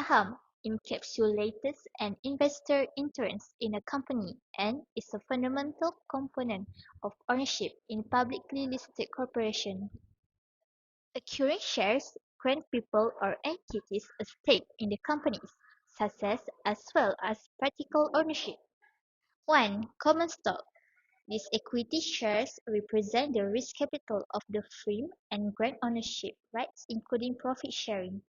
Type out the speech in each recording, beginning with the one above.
Saham encapsulates an investor interest in a company and is a fundamental component of ownership in publicly listed corporations. Acquiring shares grant people or entities a stake in the companies, success as well as practical ownership. 1. Common stock. These equity shares represent the risk capital of the firm and grant ownership rights including profit sharing,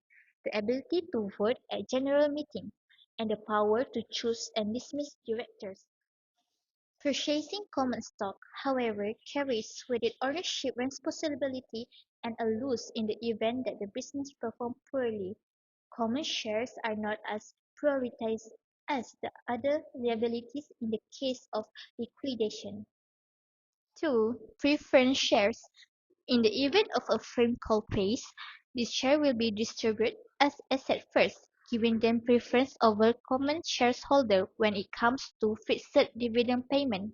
the ability to vote at general meeting, and the power to choose and dismiss directors. Purchasing common stock, however, carries with it ownership responsibility and a loss in the event that the business performs poorly. Common shares are not as prioritized as the other liabilities in the case of liquidation. 2. Preference shares. In the event of a firm collapse, these shares will be distributed as assets first, giving them preference over common shareholders when it comes to fixed dividend payment.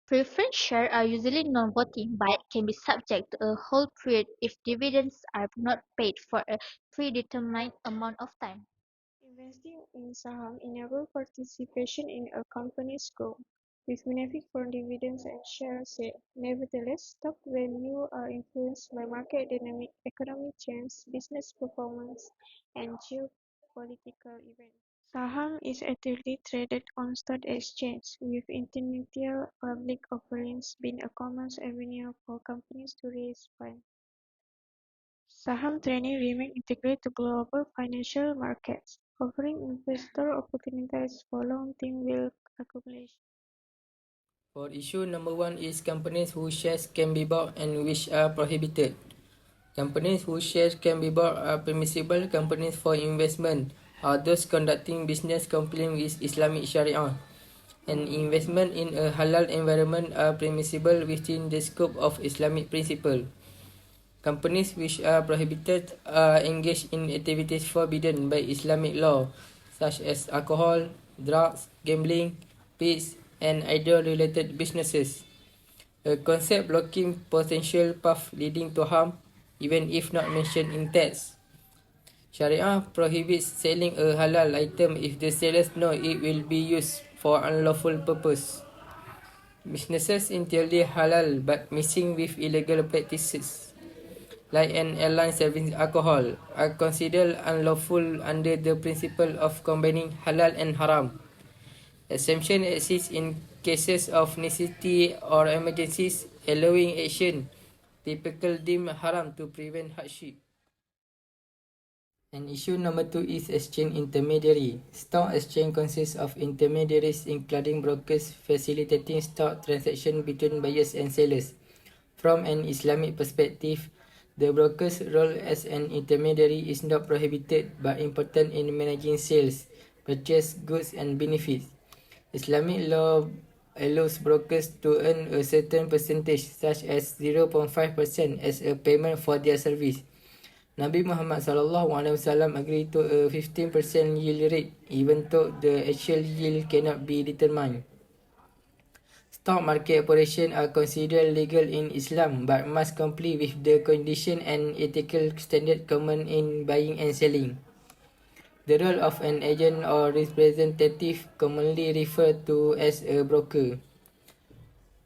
Preference shares are usually non-voting but can be subject to a hold period if dividends are not paid for a predetermined amount of time. Investing in Saham enables participation in a company's growth, with benefit from dividends and share sale. Nevertheless, stock value are influenced by market dynamics, economic trends, business performance, and geopolitical events. Saham is actively traded on stock exchange, with international public offerings being a common avenue for companies to raise funds. Saham trading remains integral to global financial markets, offering investors opportunities for long-term wealth accumulation. For issue number one is companies whose shares can be bought and which are prohibited. Companies whose shares can be bought are permissible companies for investment are those conducting business complying with Islamic Sharia, and investment in a halal environment are permissible within the scope of Islamic principle. Companies which are prohibited are engaged in activities forbidden by Islamic law, such as alcohol, drugs, gambling, peace, and idol-related businesses. A concept blocking potential path leading to harm, even if not mentioned in text. Sharia prohibits selling a halal item if the sellers know it will be used for unlawful purpose. Businesses entirely halal but mixing with illegal practices, like an airline serving alcohol, are considered unlawful under the principle of combining halal and haram. Exemption exists in cases of necessity or emergencies, allowing action typically deemed haram to prevent hardship. And issue number two is exchange intermediary. Stock exchange consists of intermediaries including brokers facilitating stock transactions between buyers and sellers. From an Islamic perspective, the broker's role as an intermediary is not prohibited but important in managing sales, purchase goods and benefits. Islamic law allows brokers to earn a certain percentage, such as 0.5% as a payment for their service. Nabi Muhammad SAW agreed to a 15% yield rate, even though the actual yield cannot be determined. Stock market operations are considered legal in Islam but must comply with the condition and ethical standard common in buying and selling. The role of an agent or representative, commonly referred to as a broker,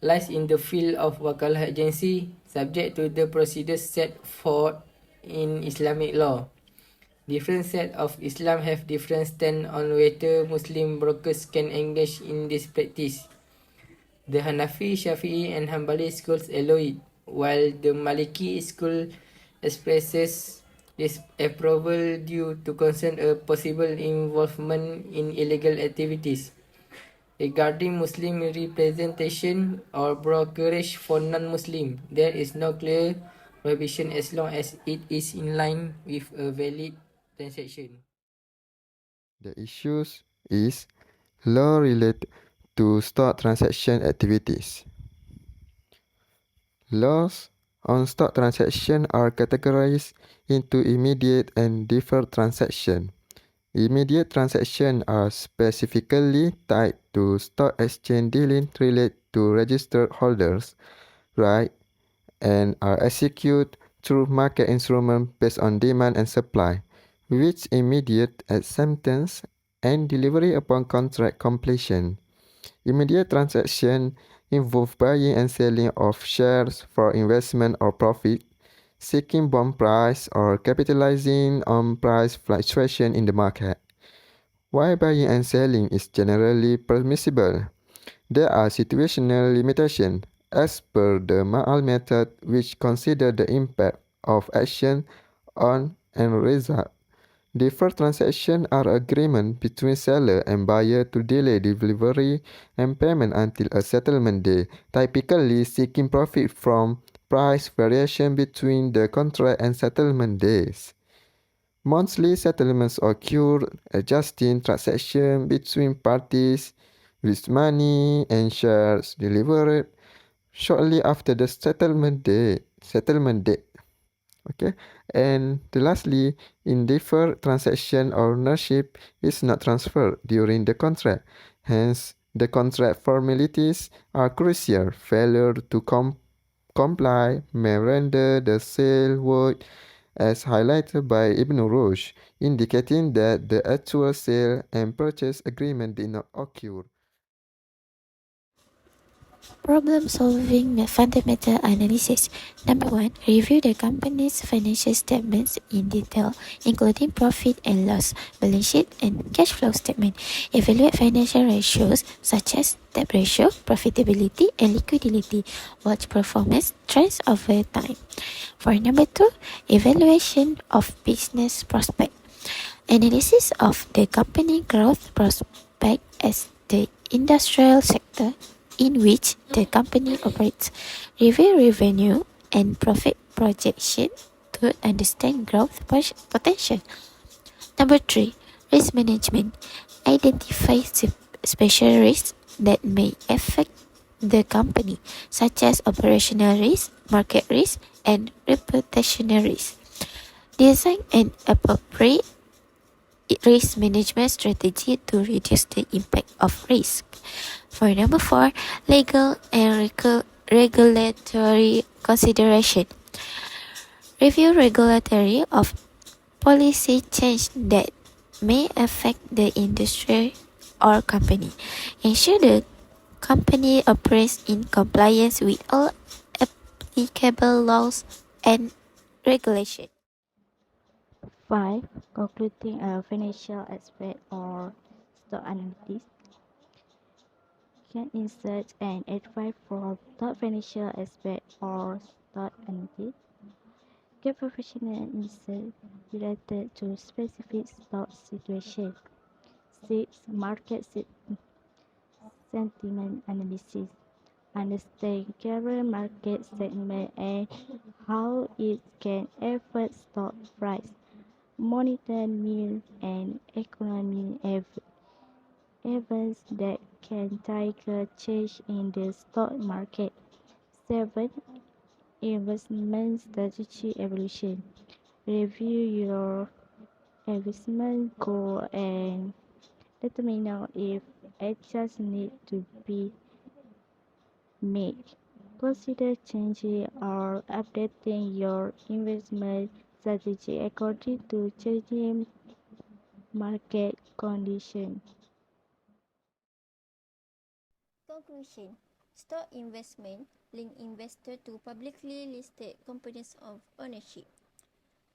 lies in the field of wakalah agency, subject to the procedures set forth in Islamic law. Different sects of Islam have different stand on whether Muslim brokers can engage in this practice. The Hanafi, Shafi'i and Hanbali schools allow it, while the Maliki school expresses disapproval due to concern a possible involvement in illegal activities. Regarding Muslim representation or brokerage for non-Muslim, there is no clear prohibition as long as it is in line with a valid transaction. The issues is law related to stock transaction activities. Laws on stock transaction are categorized into immediate and deferred transaction. Immediate transactions are specifically tied to stock exchange dealing related to registered holders' rights and are executed through market instruments based on demand and supply, with immediate acceptance and delivery upon contract completion. Immediate transaction involve buying and selling of shares for investment or profit, seeking bond price or capitalizing on price fluctuation in the market. While buying and selling is generally permissible, there are situational limitations as per the Ma'al method which consider the impact of action on end result. Deferred transactions are agreements between seller and buyer to delay delivery and payment until a settlement day, typically seeking profit from price variation between the contract and settlement days. Monthly settlements occur, adjusting transactions between parties with money and shares delivered shortly after the settlement date. Okay, and lastly, in deferred transaction, ownership is not transferred during the contract. Hence, the contract formalities are crucial. Failure to comply may render the sale void, as highlighted by Ibn Rushd, indicating that the actual sale and purchase agreement did not occur. Problem solving fundamental analysis. Number one, review the company's financial statements in detail, including profit and loss, balance sheet, and cash flow statement. Evaluate financial ratios such as debt ratio, profitability, and liquidity. Watch performance trends over time. For number two, evaluation of business prospect. Analysis of the company growth prospect as the industrial sector in which the company operates. Review revenue and profit projection to understand growth potential. Number three, risk management. Identify special risks that may affect the company, such as operational risk, market risk, and reputational risk. Design an appropriate risk management strategy to reduce the impact of risk. For number four, legal and regulatory consideration. Review regulatory of policy change that may affect the industry or company. Ensure the company operates in compliance with all applicable laws and regulations. 5. Concluding a financial aspect or stock analysis can insert an advice for top financial aspect or stock analysis. Give professional insight related to specific stock situation. 6. Market sentiment analysis. Understand current market segment and how it can affect stock price. Monitor news and economic events that can trigger change in the stock market. 7. Investment strategy evolution. Review your investment goal and determine if adjustments need to be made. Consider changing or updating your investment strategy according to changing market conditions. Conclusion. Stock investment link investor to publicly listed companies of ownership.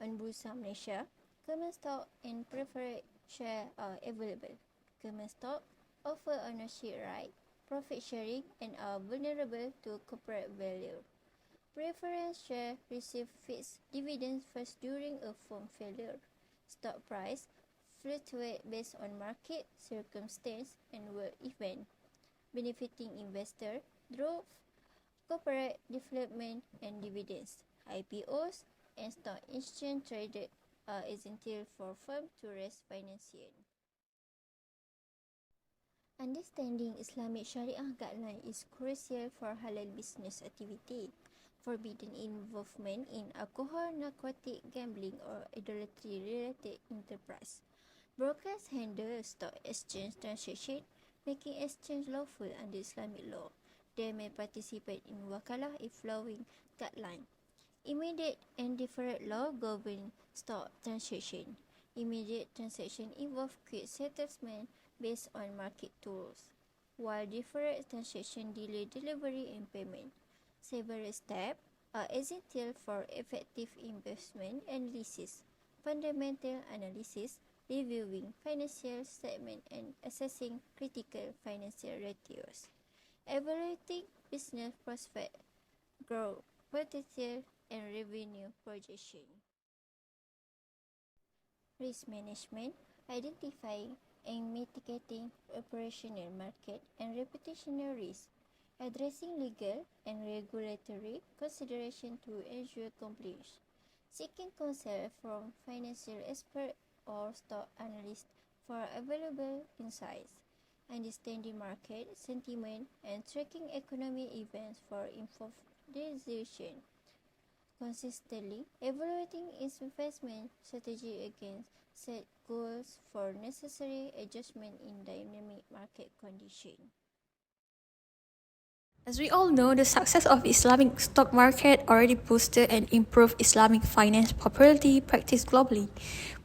On Bursa Malaysia, common stock and preferred share are available. Common stock offer ownership right, profit sharing, and are vulnerable to corporate value. Preference share receive fixed dividends first during a firm failure. Stock price fluctuate based on market circumstance and world event, benefiting investor through corporate development and dividends. IPOs and stock exchange traded are essential for firms to raise financing. Understanding Islamic Sharia guideline is crucial for halal business activity. Forbidden involvement in alcohol, narcotic, gambling, or idolatry-related enterprise. Brokers handle stock exchange transactions, making exchange lawful under Islamic law. They may participate in wakalah if following guidelines. Immediate and deferred law govern stock transaction. Immediate transactions involve quick settlement based on market tools, while deferred transactions delay delivery and payment. Several steps are essential for effective investment analysis, fundamental analysis, reviewing financial statements and assessing critical financial ratios, evaluating business prospects, growth potential, and revenue projection. Risk management, identifying and mitigating operational, market, and reputational risks, addressing legal and regulatory considerations to ensure compliance, seeking counsel from financial experts or stock analysts for available insights, understanding market sentiment, and tracking economic events for informed decision. Consistently evaluating its investment strategy against set goals for necessary adjustment in dynamic market conditions. As we all know, the success of Islamic stock market already boosted and improved Islamic finance popularity practice globally,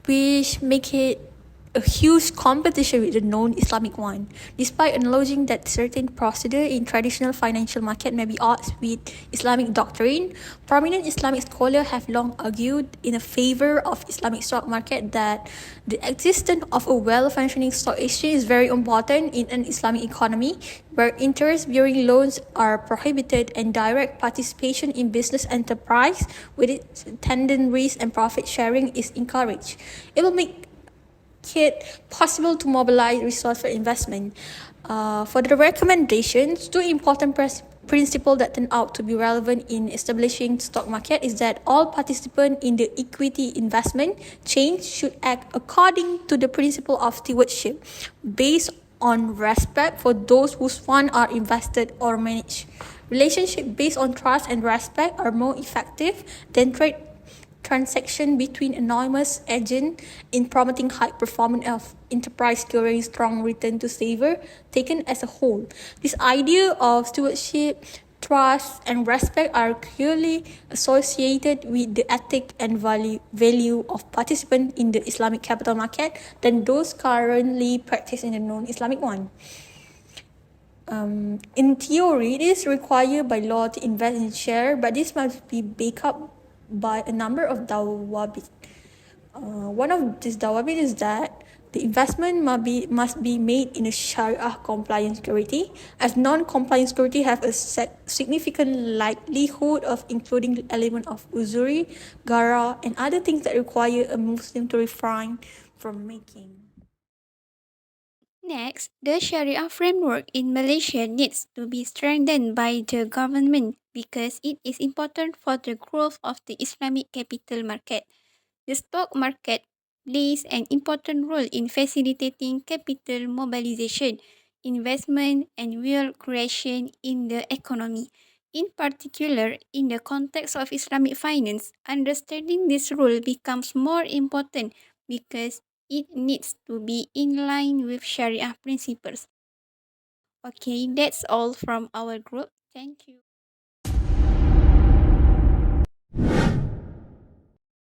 which make it a huge competition with the non-Islamic one. Despite acknowledging that certain procedure in traditional financial market may be odds with Islamic doctrine, prominent Islamic scholars have long argued in favor of Islamic stock market that the existence of a well-functioning stock exchange is very important in an Islamic economy where interest-bearing loans are prohibited and direct participation in business enterprise with its attendant risk and profit sharing is encouraged. It will make it possible to mobilize resources for investment. For the recommendations, two important principles that turn out to be relevant in establishing stock market is that all participants in the equity investment chain should act according to the principle of stewardship, based on respect for those whose funds are invested or managed. Relationships based on trust and respect are more effective than trade transaction between anonymous agents in promoting high performance of enterprise securing strong return to saver taken as a whole. This idea of stewardship, trust, and respect are clearly associated with the ethic and value of participants in the Islamic capital market than those currently practiced in the non-Islamic one. In theory, it is required by law to invest in share, but this must be backed up by a number of dawabit. One of these dawabit is that the investment must be made in a Sharia compliant security, as non-compliant security have a significant likelihood of including the element of usuri, gara, and other things that require a Muslim to refrain from making. Next, the Sharia framework in Malaysia needs to be strengthened by the government because it is important for the growth of the Islamic capital market. The stock market plays an important role in facilitating capital mobilization, investment, and wealth creation in the economy. In particular, in the context of Islamic finance, understanding this role becomes more important because it needs to be in line with Sharia principles. Okay, that's all from our group. Thank you.